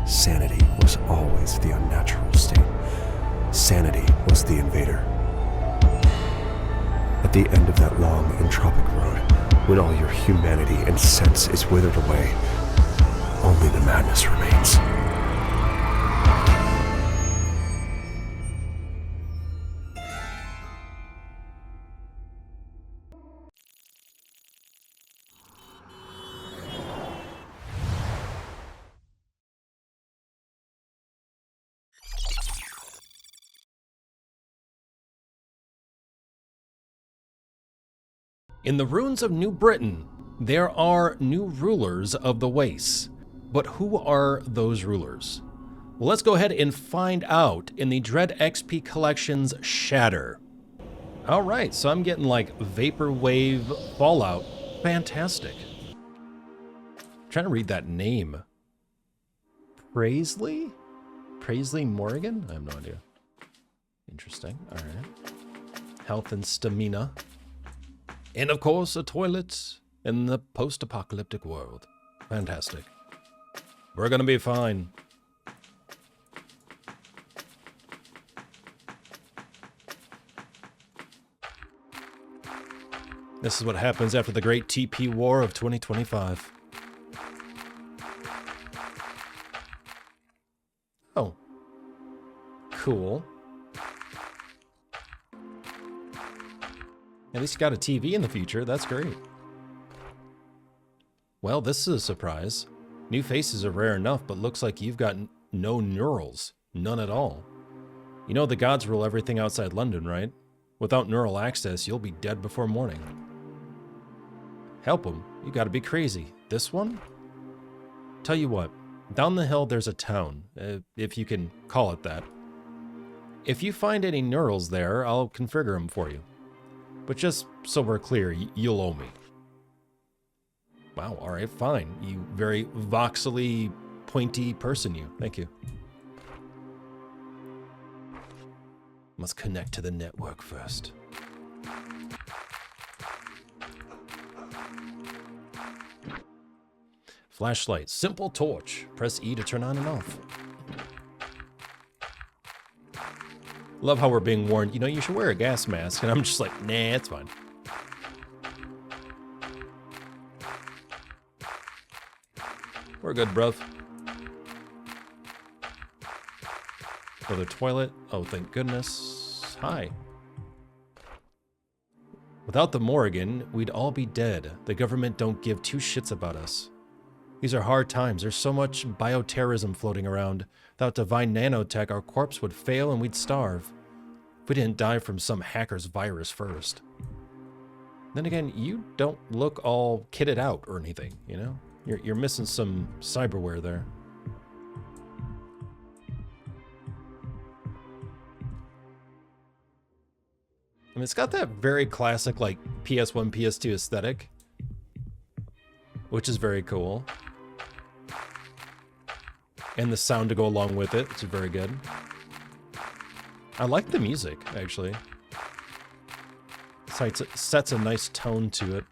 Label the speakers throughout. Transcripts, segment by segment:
Speaker 1: Sanity was always the unnatural state. Sanity was the invader. At the end of that long, entropic road, when all your humanity and sense is withered away, only the madness remains.
Speaker 2: In the ruins of New Britain, there are new rulers of the Wastes. But who are those rulers? Well, let's go ahead and find out in the Dread XP Collection's Shatter. All right, so I'm getting like Vaporwave Fallout. Fantastic. I'm trying to read that name. Paisley? Paisley Morgan? I have no idea. Interesting. All right. Health and stamina. And of course, a toilet in the post-apocalyptic world. Fantastic. We're gonna be fine. This is what happens after the great TP war of 2025. Oh. Cool. At least you got a TV in the future. That's great. Well, this is a surprise. New faces are rare enough, but looks like you've got no neurals. None at all. You know the gods rule everything outside London, right? Without neural access, you'll be dead before morning. Help them. You gotta be crazy. This one? Tell you what. Down the hill, there's a town, if you can call it that. If you find any neurals there, I'll configure them for you. But just so we're clear, you'll owe me. Wow, alright, fine. You very voxely, pointy person, you. Thank you. Must connect to the network first. Flashlight. Simple torch. Press E to turn on and off. Love how we're being warned, you know, you should wear a gas mask. And I'm just like, nah, it's fine. We're good, bruv. Another toilet. Oh, thank goodness. Hi. Without the Morrigan, we'd all be dead. The government don't give two shits about us. These are hard times. There's so much bioterrorism floating around. Without divine nanotech, our corpse would fail and we'd starve. If we didn't die from some hacker's virus first. Then again, you don't look all kitted out or anything, you know? You're missing some cyberware there. I mean, it's got that very classic, like, PS1, PS2 aesthetic. Which is very cool. And the sound to go along with it, which is very good. I like the music, actually. Sets a nice tone to it.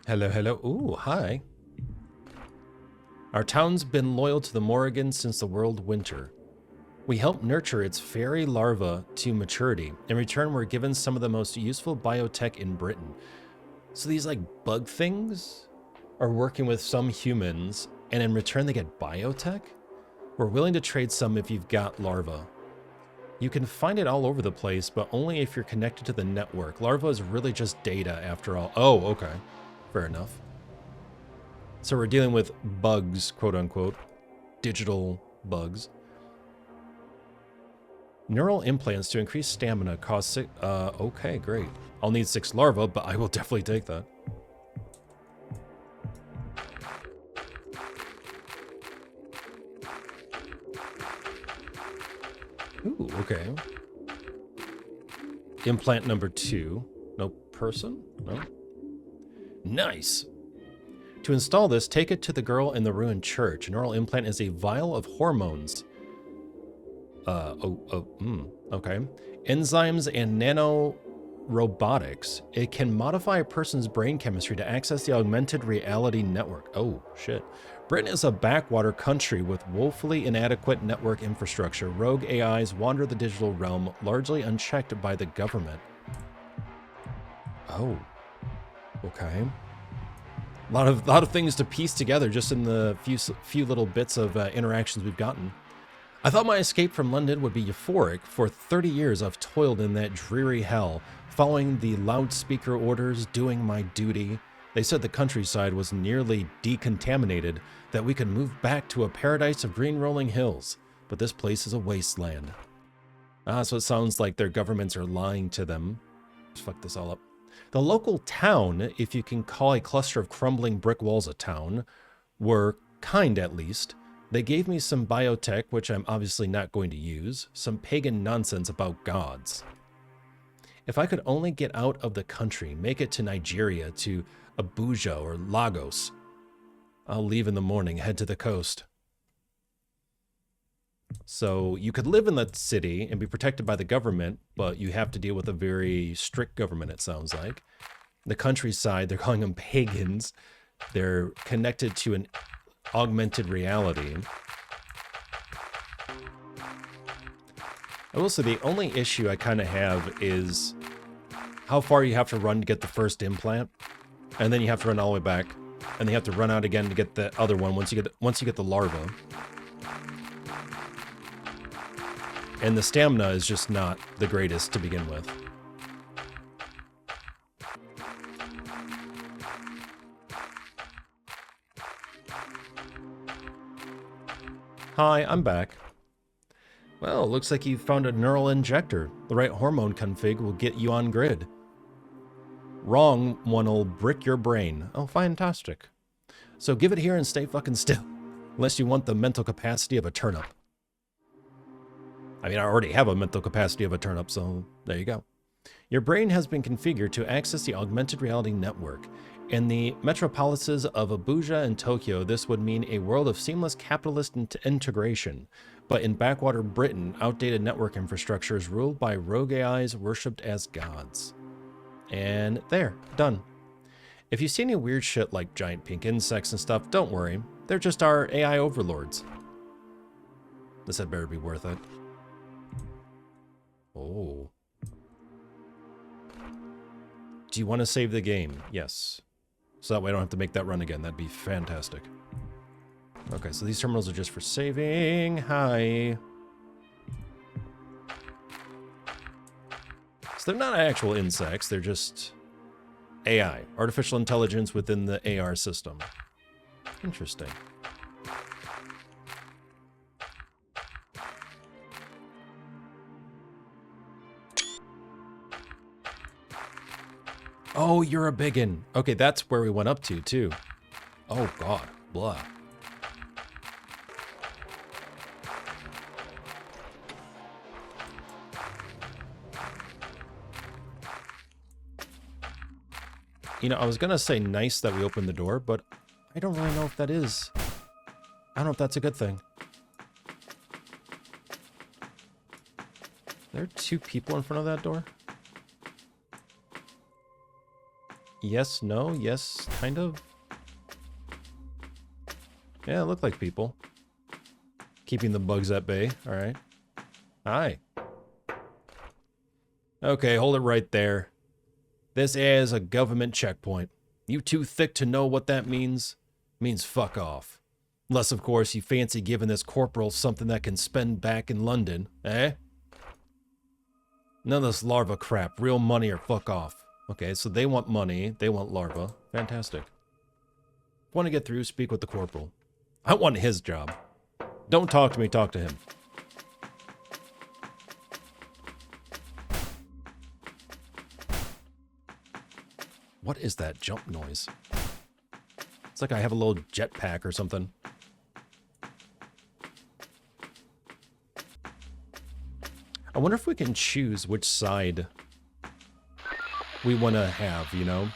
Speaker 2: Hello, hello. Ooh, hi. Our town's been loyal to the Morrigan since the world winter. We help nurture its fairy larva to maturity. In return, we're given some of the most useful biotech in Britain. So these, like, bug things are working with some humans, and in return they get biotech? We're willing to trade some if you've got larva. You can find it all over the place, but only if you're connected to the network. Larva is really just data, after all. Oh, okay. Fair enough. So we're dealing with bugs, quote-unquote. Digital bugs. Neural implants to increase stamina cost 6... okay, great. I'll need 6 larvae, but I will definitely take that. Ooh, okay. Implant number 2. No person? No. Nice! To install this, take it to the girl in the ruined church. A neural implant is a vial of hormones. Okay. Enzymes and robotics. It can modify a person's brain chemistry to access the augmented reality network. Oh, shit. Britain is a backwater country with woefully inadequate network infrastructure. Rogue AIs wander the digital realm, largely unchecked by the government. Oh, okay. A lot of things to piece together just in the few little bits of interactions we've gotten. I thought my escape from London would be euphoric. For 30 years, I've toiled in that dreary hell, following the loudspeaker orders, doing my duty. They said the countryside was nearly decontaminated, that we could move back to a paradise of green rolling hills. But this place is a wasteland. So it sounds like their governments are lying to them. Let's fuck this all up. The local town, if you can call a cluster of crumbling brick walls a town, were kind at least. They gave me some biotech, which I'm obviously not going to use, some pagan nonsense about gods. If I could only get out of the country, make it to Nigeria, to Abuja or Lagos, I'll leave in the morning, head to the coast. So you could live in the city and be protected by the government, but you have to deal with a very strict government, it sounds like. The countryside, they're calling them pagans. They're connected to an augmented reality. I will say the only issue I kind of have is how far you have to run to get the first implant, and then you have to run all the way back, and then you have to run out again to get the other one once you get the larva. And the stamina is just not the greatest to begin with. Hi, I'm back. Well, looks like you found a neural injector. The right hormone config will get you on grid. Wrong one'll brick your brain. Oh, fantastic. So give it here and stay fucking still. Unless you want the mental capacity of a turnip. I mean, I already have a mental capacity of a turnip, so there you go. Your brain has been configured to access the augmented reality network. In the metropolises of Abuja and Tokyo, this would mean a world of seamless capitalist integration. But in backwater Britain, outdated network infrastructure is ruled by rogue AIs worshipped as gods. And there, done. If you see any weird shit like giant pink insects and stuff, don't worry. They're just our AI overlords. This had better be worth it. Oh. Do you want to save the game? Yes. So that way I don't have to make that run again. That'd be fantastic. Okay, so these terminals are just for saving. Hi. So they're not actual insects. They're just AI. Artificial intelligence within the AR system. Interesting. Oh, you're a biggin. Okay, that's where we went up to, too. Oh, God. Blah. You know, I was going to say nice that we opened the door, but I don't really know if that is. I don't know if that's a good thing. There are two people in front of that door? Yes, no, yes, kind of. Yeah, it looked like people. Keeping the bugs at bay, alright. Hi. Okay, hold it right there. This is a government checkpoint. You too thick to know what that means? Means fuck off. Unless, of course, you fancy giving this corporal something that can spend back in London, eh? None of this larva crap. Real money or fuck off. Okay, so they want money. They want larva. Fantastic. Want to get through, speak with the corporal. I want his job. Don't talk to me, talk to him. What is that jump noise? It's like I have a little jetpack or something. I wonder if we can choose which side we want to have, you know?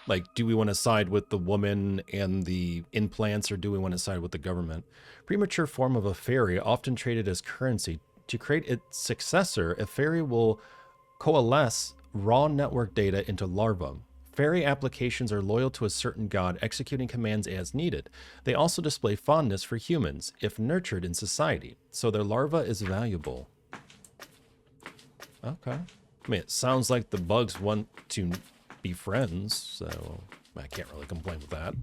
Speaker 2: Like, do we want to side with the woman and the implants, or do we want to side with the government? Premature form of a fairy, often traded as currency. To create its successor, a fairy will coalesce raw network data into larvae. Fairy applications are loyal to a certain god, executing commands as needed. They also display fondness for humans, if nurtured in society, so their larva is valuable. Okay. I mean, it sounds like the bugs want to be friends, so I can't really complain with that.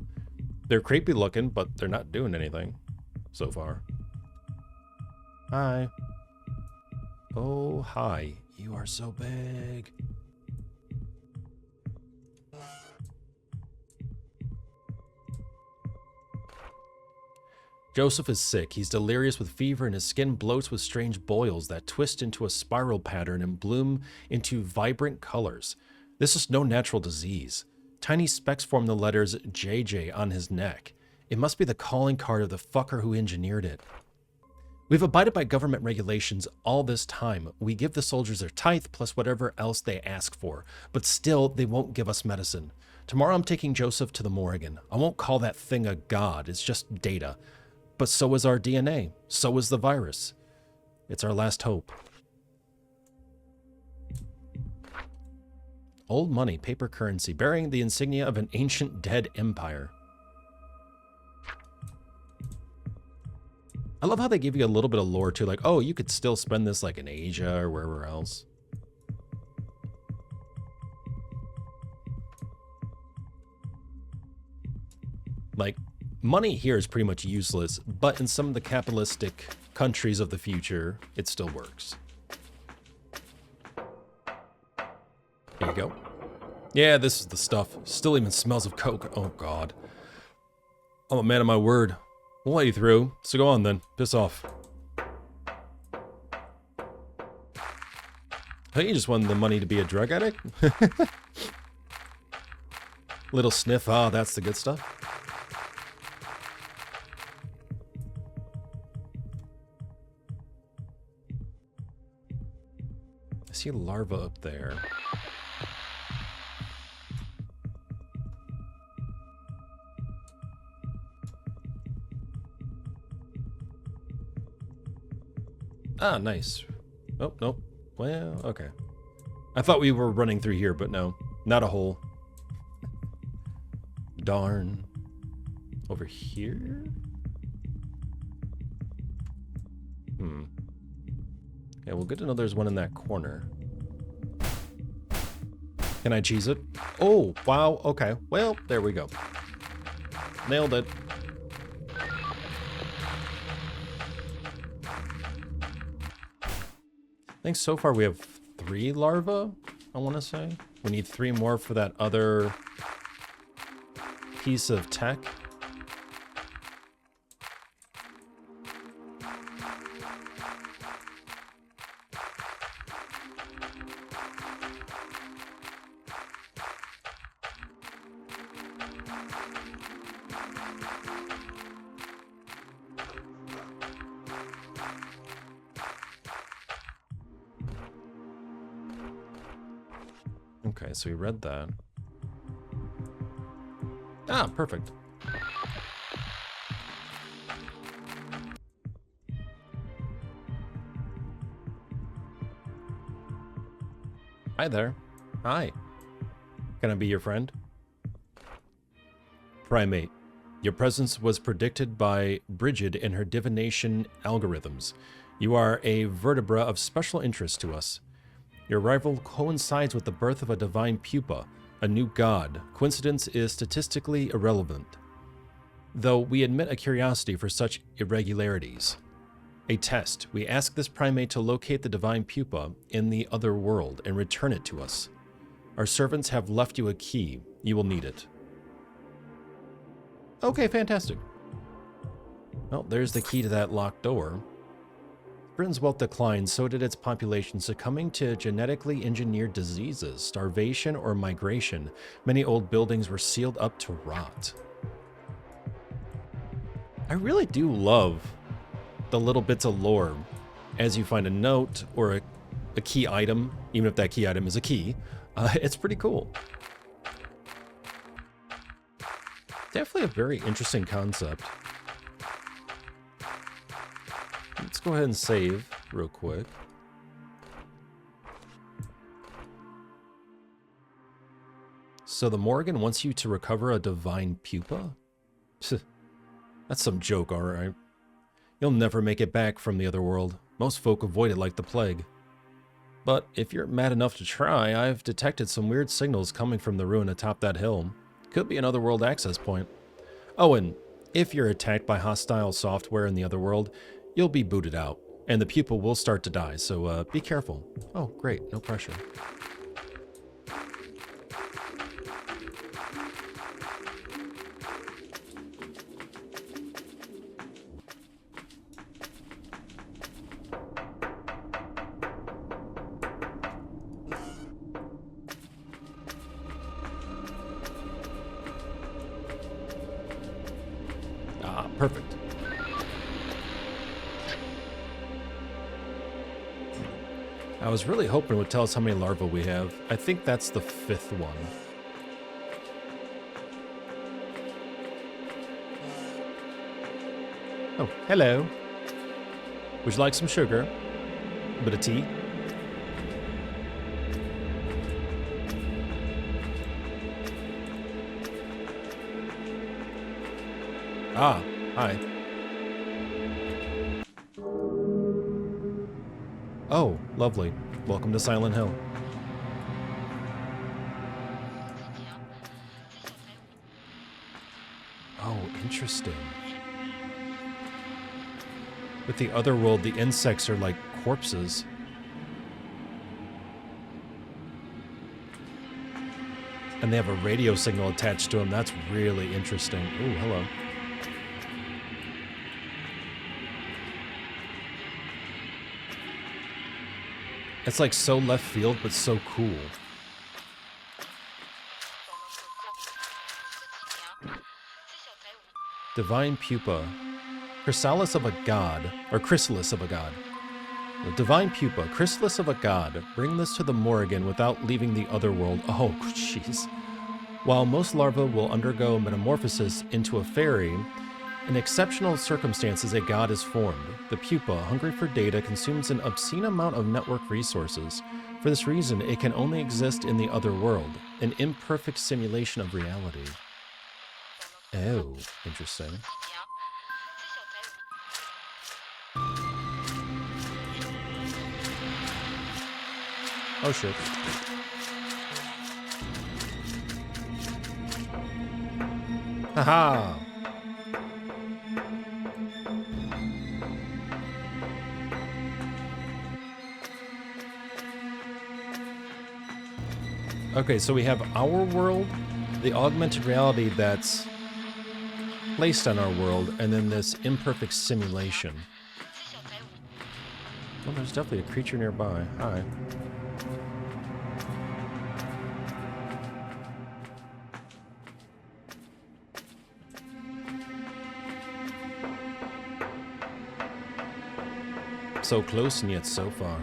Speaker 2: They're creepy looking, but they're not doing anything so far. Hi. Oh, hi. You are so big. Joseph is sick. He's delirious with fever and his skin bloats with strange boils that twist into a spiral pattern and bloom into vibrant colors. This is no natural disease. Tiny specks form the letters JJ on his neck. It must be the calling card of the fucker who engineered it. We've abided by government regulations all this time. We give the soldiers their tithe plus whatever else they ask for, but still they won't give us medicine. Tomorrow I'm taking Joseph to the Morrigan. I won't call that thing a god, it's just data. But so is our DNA. So is the virus. It's our last hope. Old money, paper currency, bearing the insignia of an ancient dead empire. I love how they give you a little bit of lore too, like, oh, you could still spend this like in Asia or wherever else. Like, money here is pretty much useless, but in some of the capitalistic countries of the future, it still works. Here you go. Yeah, this is the stuff. Still even smells of coke. Oh, God. I'm a man of my word. We'll let you through, so go on then. Piss off. Hey, you just wanted the money to be a drug addict? Little sniff. Ah, that's the good stuff. I see a larva up there. Ah, nice. Oh, nope. Well, okay. I thought we were running through here, but no. Not a hole. Darn. Over here? Yeah, well, good to know there's one in that corner. Can I cheese it? Oh, wow. Okay. Well, there we go. Nailed it. I think so far we have 3 larvae, I want to say. We need 3 more for that other piece of tech. Okay, so we read that. Ah, perfect. Hi there. Hi. Can I be your friend? Primate. Your presence was predicted by Brigid in her divination algorithms. You are a vertebra of special interest to us. Your arrival coincides with the birth of a divine pupa, a new god. Coincidence is statistically irrelevant, though we admit a curiosity for such irregularities. A test. We ask this primate to locate the divine pupa in the other world and return it to us. Our servants have left you a key. You will need it. Okay, fantastic. Well, there's the key to that locked door. Britain's wealth declined, so did its population, succumbing to genetically engineered diseases, starvation, or migration. Many old buildings were sealed up to rot. I really do love the little bits of lore as you find a note or a key item, even if that key item is a key. It's pretty cool. Definitely a very interesting concept. Let's go ahead and save real quick. So the Morrigan wants you to recover a divine pupa? That's some joke, alright. You'll never make it back from the Otherworld. Most folk avoid it like the plague. But if you're mad enough to try, I've detected some weird signals coming from the ruin atop that hill. Could be an Otherworld access point. Oh, and if you're attacked by hostile software in the Otherworld, you'll be booted out, and the pupil will start to die, so be careful. Oh, great, no pressure. Perfect. I was really hoping it would tell us how many larvae we have. I think that's the 5th one. Oh, hello. Would you like some sugar? A bit of tea? Ah. Hi. Oh, lovely. Welcome to Silent Hill. Oh, interesting. With the Otherworld, the insects are like corpses. And they have a radio signal attached to them. That's really interesting. Ooh, hello. It's like so left field, but so cool. Divine Pupa. Chrysalis of a god, or Chrysalis of a god. The Divine Pupa, Chrysalis of a god. Bring this to the Morrigan without leaving the Otherworld. Oh, jeez. While most larvae will undergo metamorphosis into a fairy, in exceptional circumstances, a god is formed. The pupa, hungry for data, consumes an obscene amount of network resources. For this reason, it can only exist in the Otherworld, an imperfect simulation of reality. Oh, interesting. Oh, shit. Haha! Okay, so we have our world, the augmented reality that's placed on our world, and then this imperfect simulation. Oh, there's definitely a creature nearby. Hi. So close and yet so far.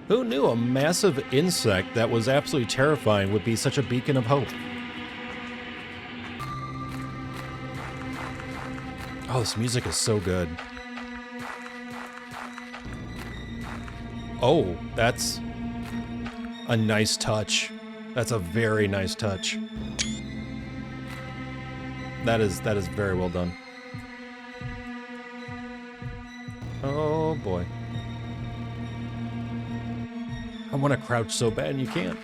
Speaker 2: Who knew a massive insect that was absolutely terrifying would be such a beacon of hope? Oh, this music is so good. Oh, that's a nice touch. That's a very nice touch. That is very well done. Oh boy. I want to crouch so bad and you can't.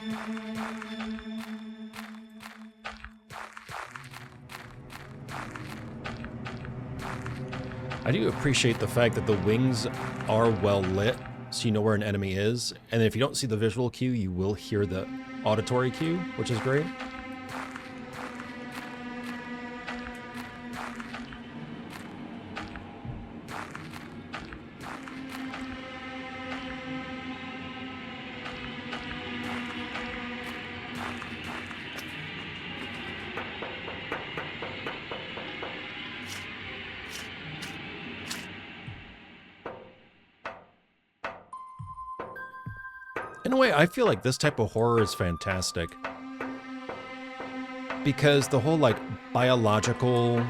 Speaker 2: I do appreciate the fact that the wings are well lit, so you know where an enemy is. And if you don't see the visual cue, you will hear the auditory cue, which is great. In a way, I feel like this type of horror is fantastic. Because the whole, like, biological,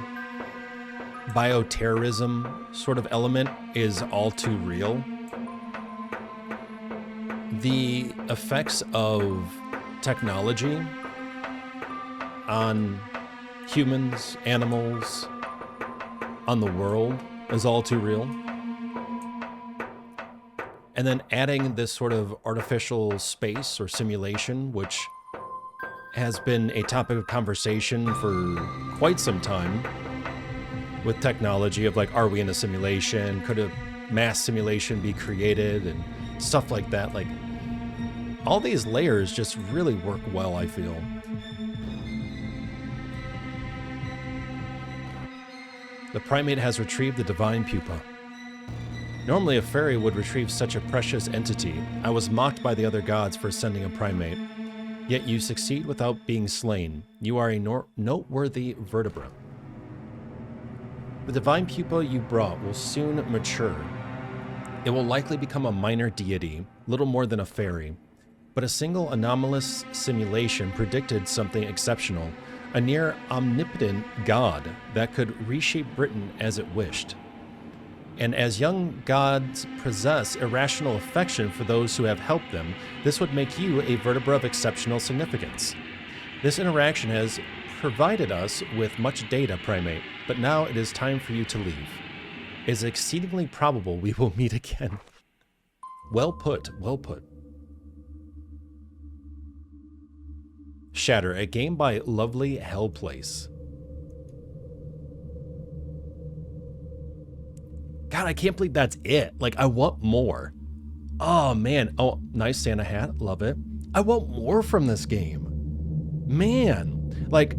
Speaker 2: bioterrorism sort of element is all too real. the effects of technology on humans, animals, on the world is all too real. And then adding this sort of artificial space or simulation, which has been a topic of conversation for quite some time with technology of like, are we in a simulation? Could a mass simulation be created and stuff like that? Like, all these layers just really work well, I feel. The primate has retrieved the divine pupa. Normally a fairy would retrieve such a precious entity. I was mocked by the other gods for sending a primate. Yet you succeed without being slain. You are a noteworthy vertebra. The divine pupa you brought will soon mature. It will likely become a minor deity, little more than a fairy. But a single anomalous simulation predicted something exceptional, a near omnipotent god that could reshape Britain as it wished. And as young gods possess irrational affection for those who have helped them, this would make you a vertebra of exceptional significance. This interaction has provided us with much data, primate, but now it is time for you to leave. It is exceedingly probable we will meet again. Well put, well put. Shatter, a game by Lovely Hellplace. God, I can't believe that's it. Like, I want more. Oh, man. Oh, nice Santa hat. Love it. I want more from this game. Man. Like,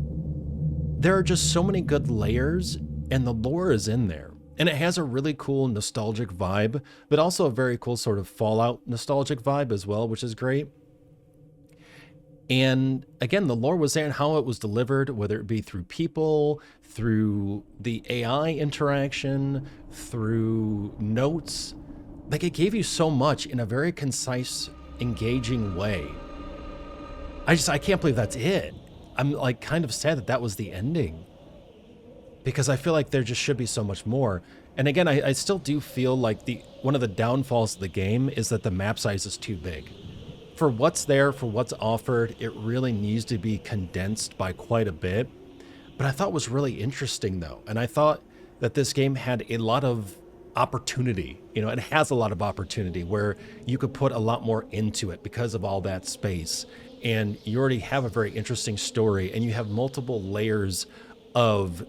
Speaker 2: there are just so many good layers, and the lore is in there. And it has a really cool nostalgic vibe, but also a very cool sort of Fallout nostalgic vibe as well, which is great. And again, the lore was there and how it was delivered, whether it be through people, through the AI interaction, through notes. Like, it gave you so much in a very concise, engaging way. I can't believe that's it. I'm like kind of sad that that was the ending, because I feel like there just should be so much more. And again, I still do feel like one of the downfalls of the game is that the map size is too big. For what's there, for what's offered, it really needs to be condensed by quite a bit. But I thought it was really interesting though. And I thought that this game had a lot of opportunity. You know, it has a lot of opportunity where you could put a lot more into it because of all that space. And you already have a very interesting story, and you have multiple layers of,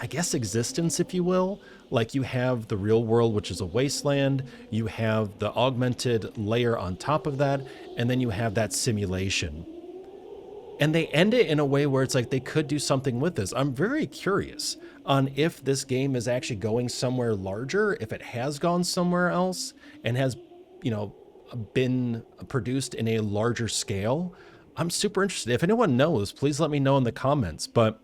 Speaker 2: I guess, existence, if you will. Like, you have the real world, which is a wasteland. You have the augmented layer on top of that. And then you have that simulation. And they end it in a way where it's like they could do something with this. I'm very curious on if this game is actually going somewhere larger, if it has gone somewhere else and has, you know, been produced in a larger scale. I'm super interested. If anyone knows, please let me know in the comments. But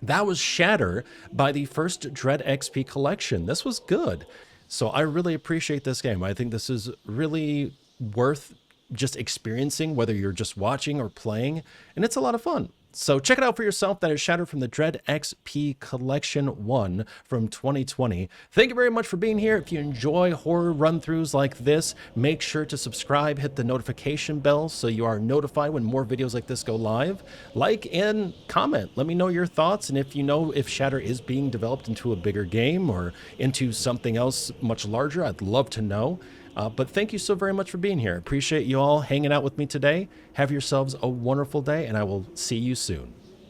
Speaker 2: that was Shatter by the first Dread XP collection. This was good. So I really appreciate this game. I think this is really worth just experiencing, whether you're just watching or playing, and it's a lot of fun. So check it out for yourself. That is Shatter from the Dread XP Collection 1 from 2020. Thank you very much for being here. If you enjoy horror run-throughs like this, make sure to subscribe, hit the notification bell so you are notified when more videos like this go live. Like and comment. Let me know your thoughts, and if you know if Shatter is being developed into a bigger game or into something else much larger, I'd love to know. But thank you so very much for being here. Appreciate you all hanging out with me today. Have yourselves a wonderful day, and I will see you soon.